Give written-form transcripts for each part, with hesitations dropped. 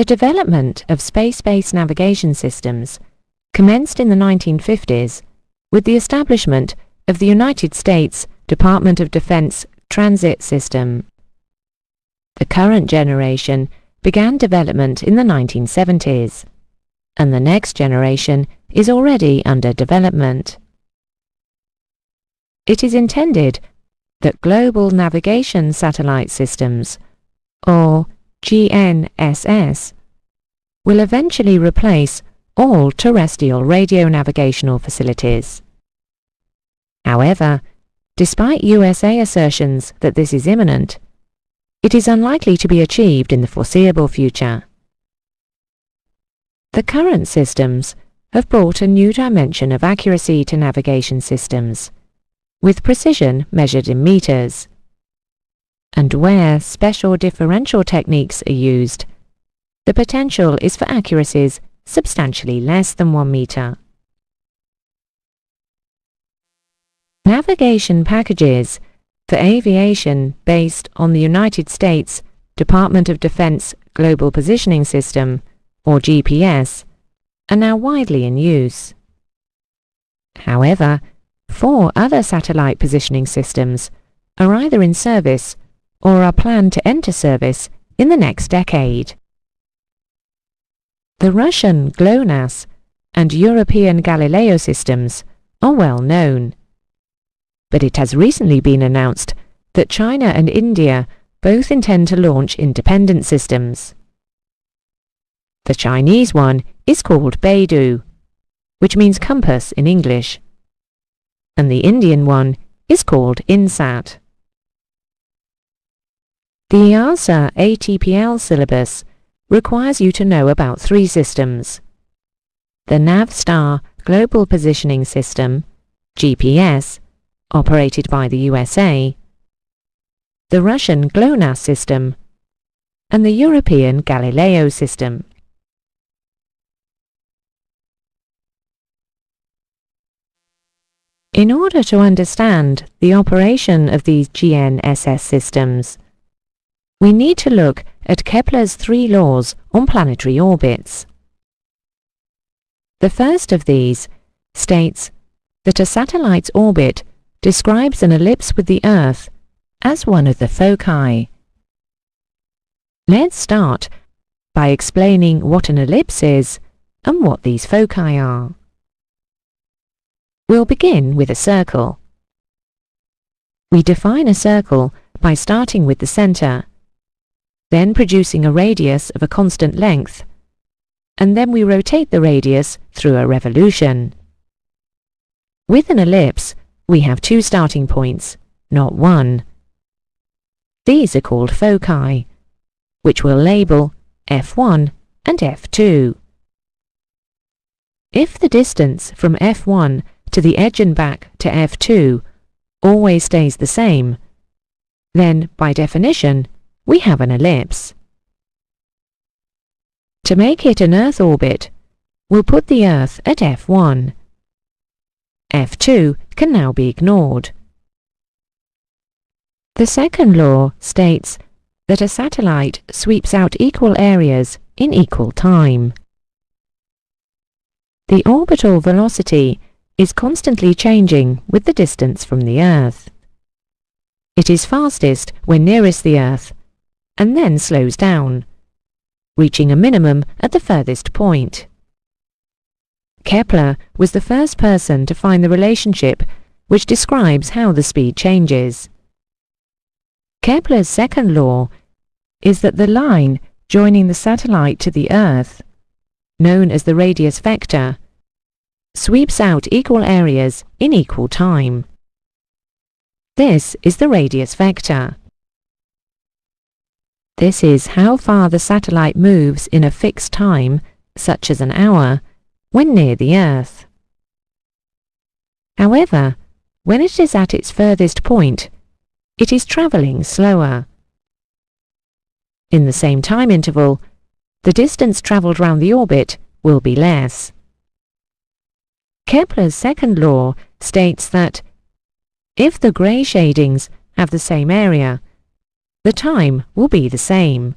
The development of space-based navigation systems commenced in the 1950s with the establishment of the United States Department of Defense Transit System. The current generation began development in the 1970s, and the next generation is already under development. It is intended that Global Navigation Satellite Systems, or GNSS, will eventually replace all terrestrial radio navigational facilities. However, despite USA assertions that this is imminent, it is unlikely to be achieved in the foreseeable future. The current systems have brought a new dimension of accuracy to navigation systems, with precision measured in meters. And where special differential techniques are used, the potential is for accuracies substantially less than 1 meter. Navigation packages for aviation based on the United States Department of Defense Global Positioning System, or GPS, are now widely in use. However, 4 other satellite positioning systems are either in service or are planned to enter service in the next decade. The Russian GLONASS and European GALLILEO systems are well known, but it has recently been announced that China and India both intend to launch independent systems. The Chinese one is called Beidou, which means compass in English, and the Indian one is called INSAT. The EASA ATPL syllabus requires you to know about 3 systems: the NavStar Global Positioning System, GPS, operated by the USA, the Russian GLONASS system, and the European GALLILEO system. In order to understand the operation of these GNSS systems, we need to look at Kepler's 3 laws on planetary orbits. The first of these states that a satellite's orbit describes an ellipse with the Earth as one of the foci. Let's start by explaining what an ellipse is and what these foci are. We'll begin with a circle. We define a circle by starting with the center, then producing a radius of a constant length, and then we rotate the radius through a revolution. With an ellipse, we have 2 starting points, not 1. These are called foci, which we'll label F1 and F2. If the distance from F1 to the edge and back to F2 always stays the same, then by definition we have an ellipse. To make it an Earth orbit, we'll put the Earth at F1. F2 can now be ignored. The second law states that a satellite sweeps out equal areas in equal time. The orbital velocity is constantly changing with the distance from the Earth. It is fastest when nearest the Earth, and then slows down, reaching a minimum at the furthest point. Kepler was the first person to find the relationship which describes how the speed changes. Kepler's second law is that the line joining the satellite to the Earth, known as the radius vector, sweeps out equal areas in equal time. This is the radius vector. This is how far the satellite moves in a fixed time, such as an hour, when near the Earth. However, when it is at its furthest point, it is travelling slower. In the same time interval, the distance travelled round the orbit will be less. Kepler's second law states that if the grey shadings have the same area, the time will be the same.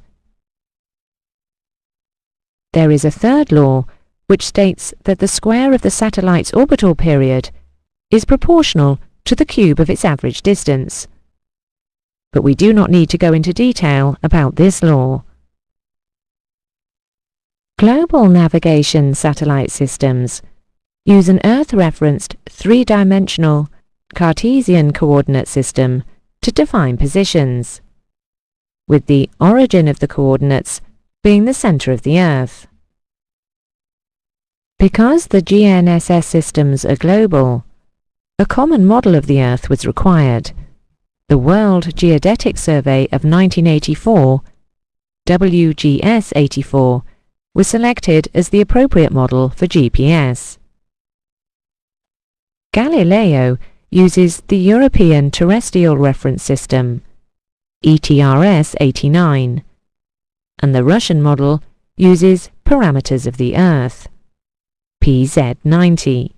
There is a third law which states that the square of the satellite's orbital period is proportional to the cube of its average distance. But we do not need to go into detail about this law. Global navigation satellite systems use an Earth-referenced three-dimensional Cartesian coordinate system to define positions, with the origin of the coordinates being the center of the Earth. Because the GNSS systems are global, a common model of the Earth was required. The World Geodetic Survey of 1984, WGS 84, was selected as the appropriate model for GPS. Galileo uses the European Terrestrial Reference System, ETRS 89, and the Russian model uses Parameters of the Earth, PZ 90.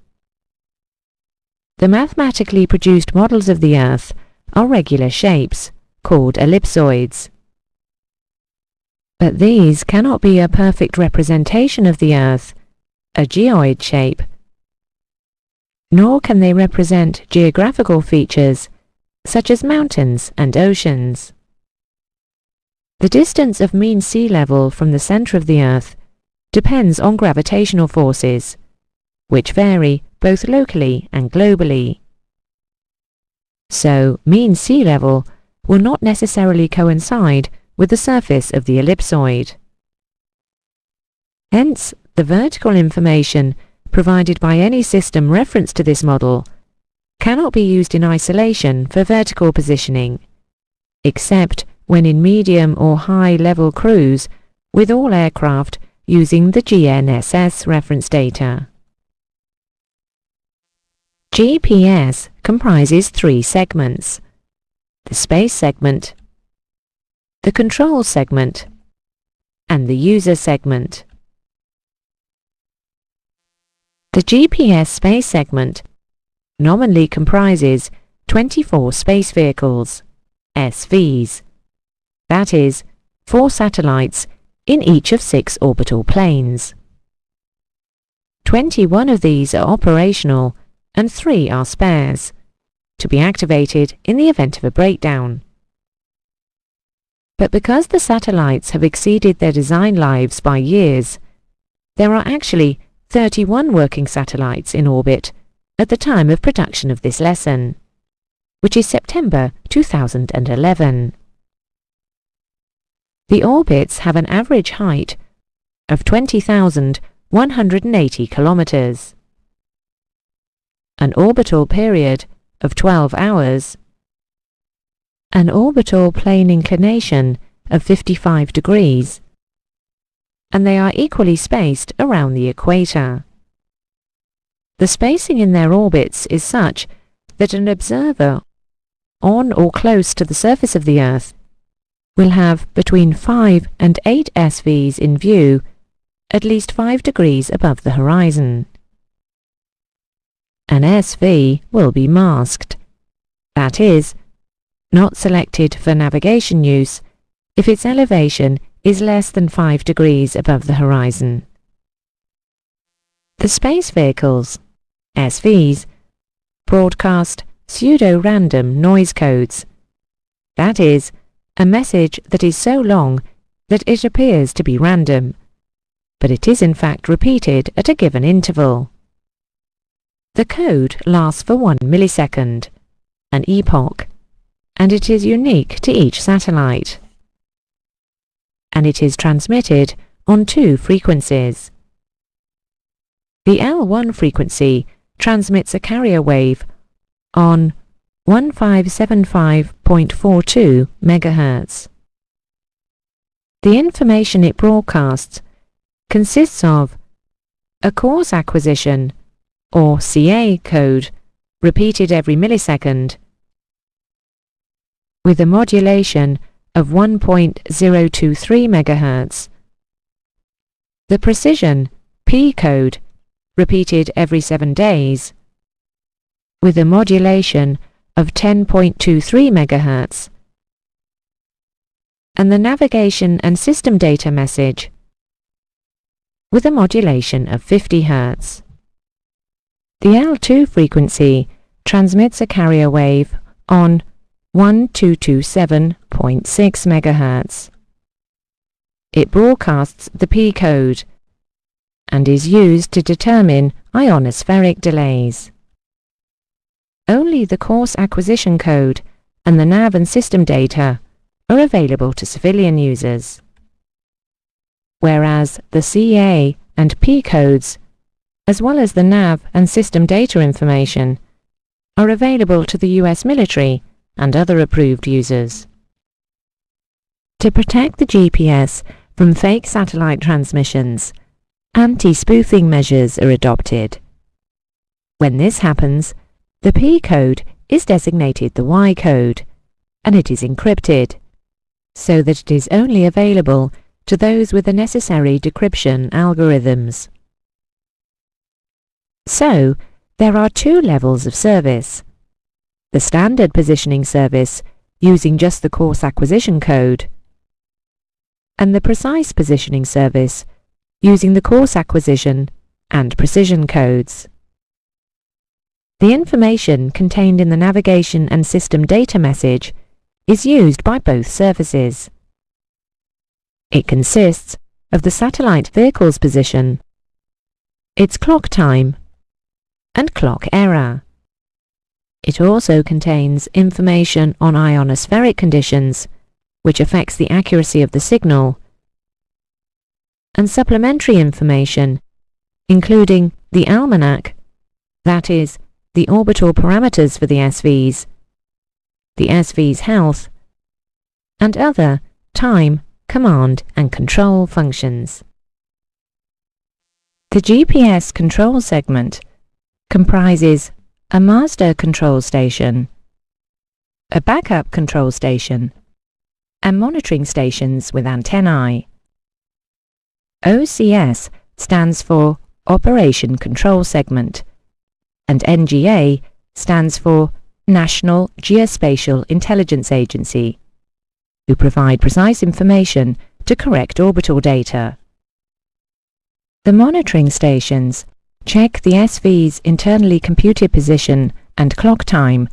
The mathematically produced models of the Earth are regular shapes, called ellipsoids. But these cannot be a perfect representation of the Earth, a geoid shape, nor can they represent geographical features such as mountains and oceans. The distance of mean sea level from the center of the Earth depends on gravitational forces, which vary both locally and globally. So, mean sea level will not necessarily coincide with the surface of the ellipsoid. Hence, the vertical information provided by any system referenced to this model cannot be used in isolation for vertical positioning, except when in medium or high-level cruise with all aircraft using the GNSS reference data. GPS comprises three segments: the space segment, the control segment, and the user segment. The GPS space segment nominally comprises 24 space vehicles, SVs, that is, 4 satellites in each of 6 orbital planes. 21 of these are operational and 3 are spares, to be activated in the event of a breakdown. But because the satellites have exceeded their design lives by years, there are actually 31 working satellites in orbit at the time of production of this lesson, which is September 2011. The orbits have an average height of 20,180 kilometers, an orbital period of 12 hours, an orbital plane inclination of 55 degrees, and they are equally spaced around the equator. The spacing in their orbits is such that an observer on or close to the surface of the Earth will have between 5 and 8 SVs in view at least 5 degrees above the horizon. An SV will be masked, that is, not selected for navigation use if its elevation is less than 5 degrees above the horizon. The space vehicles, SVs, broadcast pseudo-random noise codes, that is, a message that is so long that it appears to be random, but it is in fact repeated at a given interval. The code lasts for 1 millisecond, an epoch, and it is unique to each satellite. And it is transmitted on 2 frequencies. The L1 frequency transmits a carrier wave on 1575.42 MHz. The information it broadcasts consists of a coarse acquisition, or CA code, repeated every millisecond, with a modulation of 1.023 MHz. The precision, P code, repeated every 7 days, with a modulation of 10.23 MHz. And the navigation and system data message, with a modulation of 50 Hz. The L2 frequency transmits a carrier wave on 1227.6 MHz. It broadcasts the P code and is used to determine ionospheric delays. Only the course acquisition code and the nav and system data are available to civilian users, whereas the CA and P codes, as well as the nav and system data information, are available to the US military and other approved users. To protect the GPS from fake satellite transmissions, anti-spoofing measures are adopted. When this happens, the P code is designated the Y code, and it is encrypted, so that it is only available to those with the necessary decryption algorithms. So, there are two levels of service: the standard positioning service using just the course acquisition code, and the precise positioning service using the course acquisition and precision codes. The information contained in the navigation and system data message is used by both services. It consists of the satellite vehicle's position, its clock time, and clock error. It also contains information on ionospheric conditions, which affects the accuracy of the signal, and supplementary information, including the almanac, that is, the orbital parameters for the SVs, the SV's health, and other time, command and control functions. The GPS control segment comprises a master control station, a backup control station, and monitoring stations with antennae. OCS stands for Operation Control Segment, and NGA stands for National Geospatial Intelligence Agency, who provide precise information to correct orbital data. The monitoring stations check the SV's internally computed position and clock time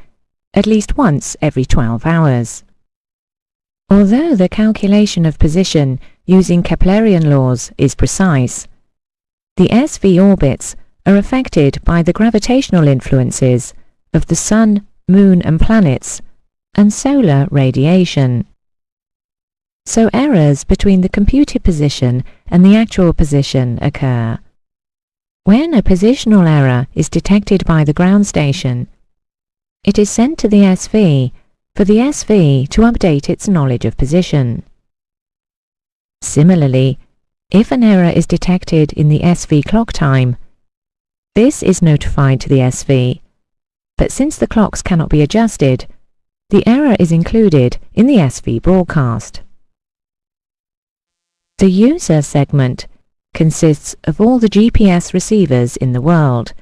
at least once every 12 hours. Although the calculation of position using Keplerian laws is precise, the SV orbits are affected by the gravitational influences of the Sun, Moon and planets, and solar radiation. So errors between the computed position and the actual position occur. When a positional error is detected by the ground station, it is sent to the SV for the SV to update its knowledge of position. Similarly, if an error is detected in the SV clock time, this is notified to the SV, but since the clocks cannot be adjusted, the error is included in the SV broadcast. The user segment consists of all the GPS receivers in the world,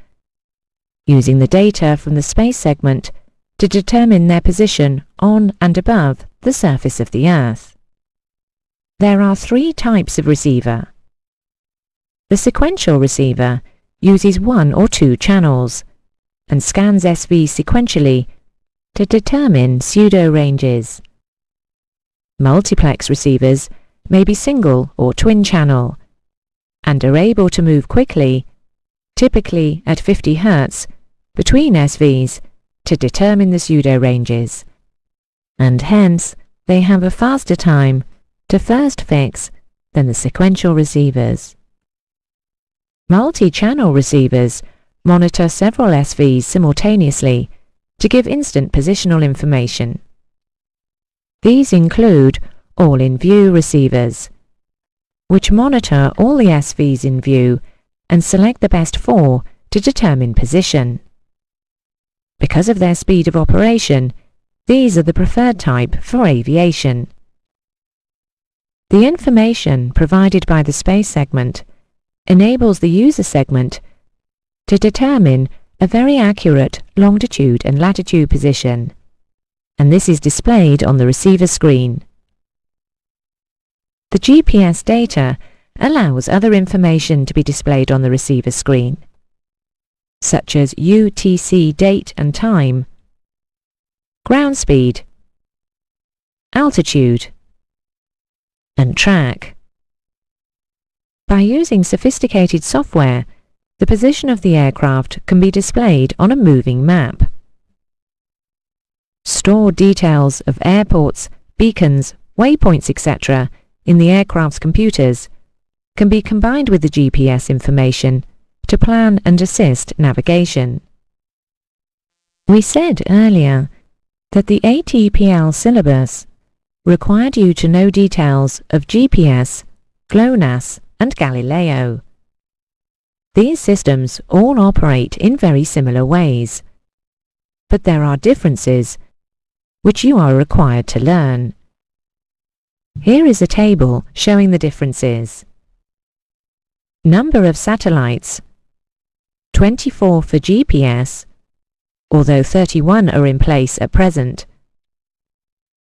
using the data from the space segment to determine their position on and above the surface of the Earth. There are three types of receiver. The sequential receiver uses one or two channels and scans SV sequentially to determine pseudo-ranges. Multiplex receivers may be single or twin channel and are able to move quickly, typically at 50 Hz, between SVs to determine the pseudo-ranges, and hence they have a faster time to first fix than the sequential receivers. Multi-channel receivers monitor several SVs simultaneously to give instant positional information. These include all-in-view receivers, which monitor all the SVs in view and select the best 4 to determine position. Because of their speed of operation, these are the preferred type for aviation. The information provided by the space segment enables the user segment to determine a very accurate longitude and latitude position, and this is displayed on the receiver screen. The GPS data allows other information to be displayed on the receiver screen, such as UTC date and time, ground speed, altitude, and track. By using sophisticated software, the position of the aircraft can be displayed on a moving map. Stored details of airports, beacons, waypoints, etc. in the aircraft's computers can be combined with the GPS information to plan and assist navigation. We said earlier that the ATPL syllabus required you to know details of GPS, GLONASS and GALLILEO. These systems all operate in very similar ways, but there are differences which you are required to learn. Here is a table showing the differences. Number of satellites: 24 for GPS, although 31 are in place at present,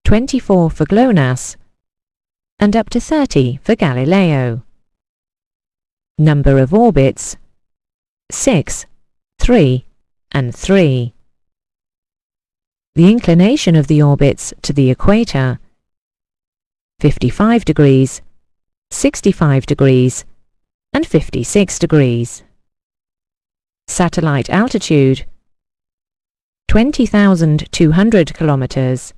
24 for GLONASS, and up to 30 for GALLILEO. Number of orbits: 6, 3, and 3. The inclination of the orbits to the equator: 55 degrees, 65 degrees, and 56 degrees. Satellite altitude: 20,200 kilometers,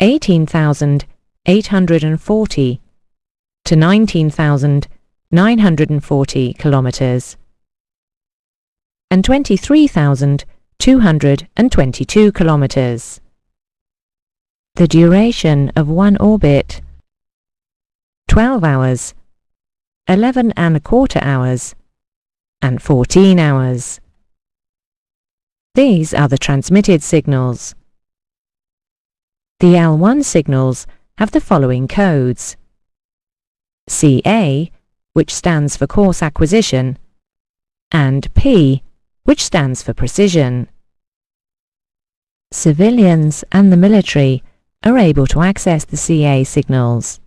18,840 to 19,940 kilometers, and 23,222 kilometers. The duration of one orbit: 12 hours, 11¼ hours, and 14 hours. These are the transmitted signals. The L1 signals have the following codes: CA, which stands for course acquisition, and P, which stands for precision. Civilians and the military are able to access the CA signals.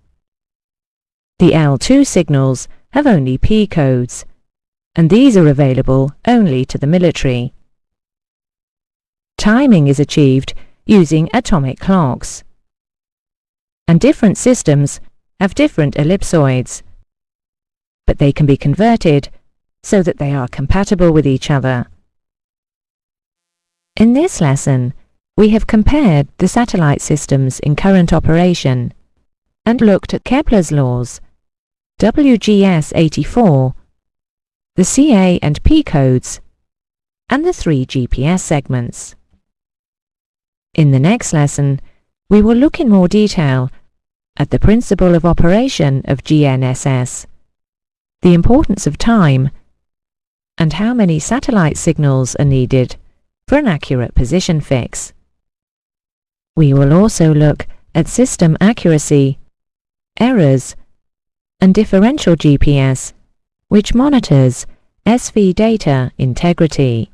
The L2 signals have only P codes, and these are available only to the military. Timing is achieved using atomic clocks, and different systems have different ellipsoids, but they can be converted so that they are compatible with each other. In this lesson, we have compared the satellite systems in current operation and looked at Kepler's laws, WGS 84, the CA and P codes, and the 3 GPS segments. In the next lesson, we will look in more detail at the principle of operation of GNSS, the importance of time, and how many satellite signals are needed for an accurate position fix. We will also look at system accuracy, errors, and differential GPS, which monitors SV data integrity.